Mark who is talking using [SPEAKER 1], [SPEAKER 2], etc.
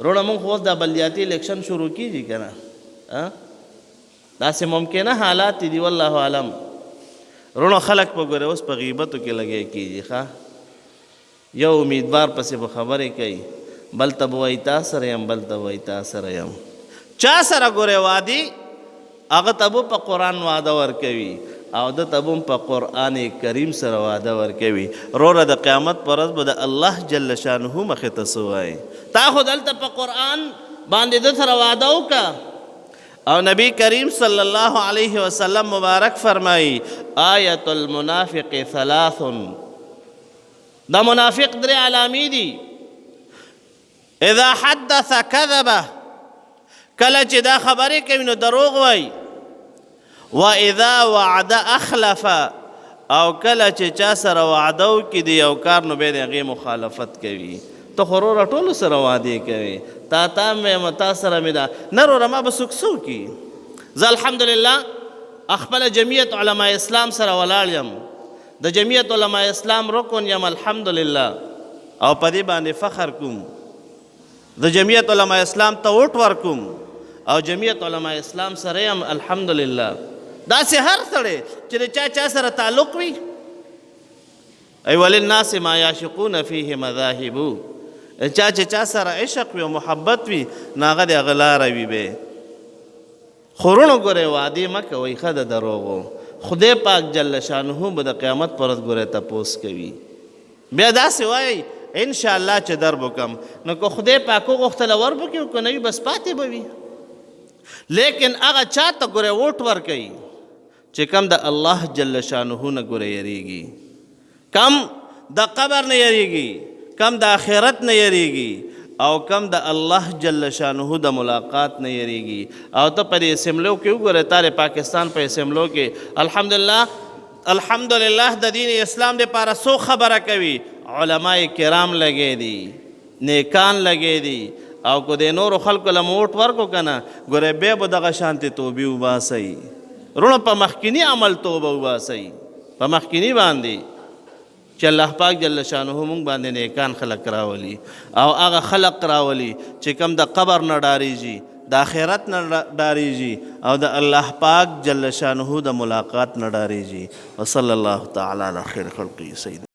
[SPEAKER 1] رونه مونږ خو اوس دا بلدیاتي الیکشن شروع کیږي که نه داسې ممکنه حالات دي والله عالم رونو خلک په ګوره اوس په غیبتو کې لګیا کیږي ښه یو امیدوار پسې به خبرې کوي بل ته به وایي تا سره یم بل ته وایي تا سره یم چا سره ګورې وادي هغه ته به په قرآن واده ورکوي او ده ته به په قرآن کریم سره واده ورکوي وروره د قیامت په ورځ به د الله جل شانه مخې ته څه وایي تا خو دلته په قرآن باندې ده سره واده وکړه او نبی کریم صلی الله علیه وسلم مبارک فرمایی آیت المنافق ثلاث دا منافق درې علامې دي اذا حدث کذبه کله چې دا خبرې کوي نو دروغ وایي و اذا وعد اخلف او کله چې چا سره وعده وکړي د یو کار نو بیا د هغې مخالفت کوي ته خو وروره ټولو سره وعدې کوي تا مې یم تا سره مې ده نه وروره ما به څوک څه وکړي زه الحمدلله خپله جمعیت علما اسلام سره ولاړ یم د جمعیت علما اسلام رکن یم الحمدلله او په دې باندې فخر کوم د جمعیت علما اسلام ته ووټ ورکوم او جمعیت علما اسلام سره یم الحمدلله داسې هر سړی چې د چا سره تعلق وي ای وللناس ما یعشقون فیه مذاهب چا سره عشق وي او محبت وي نو هغه د هغه لاره وي بې خو وروڼو ګورئ وعدې مه کوئ ښه د دروغو خدای پاک جل شانه به د قیامت پر ورځ ګورئ تپوس کوي بیا داسې وایئ انشاءالله چې در بکم نو که خدای پاک وغوښتله ور به کړي که نه وي بس پاتې به وي لیکن هغه چا ته ګورئ ووټ ورکوي چې کم د الله جل شانه نه ګورئ یریږي کم د قبر نه یریږي کم د آخرت نه یریږي او کم د الله جل شانه د ملاقات نه یریږي او ته په دې اسمبلو کې وګوره تا د پاکستان په اسمبلو کې الحمدلله د دین اسلام دپاره څو خبره کوي علماء کرام لګی دي نیکان لګی دي او که د نورو خلکو له موټ ورکو که نه ګوره بیا به دغه شانتې توبې وباسئ وروڼو په مخکیني عمل توبه وباسئ په مخکیني باندې چې الله پاک جل شانه مونږ باندې نیکان خلق راولي او هغه خلق راولي چې کم د قبر نه ډاریږي د آخرت نه ډاریږي او د الله پاک جل شانه د ملاقات نه ډاریږي وصلی الله تعالی علی خیر خلقه سید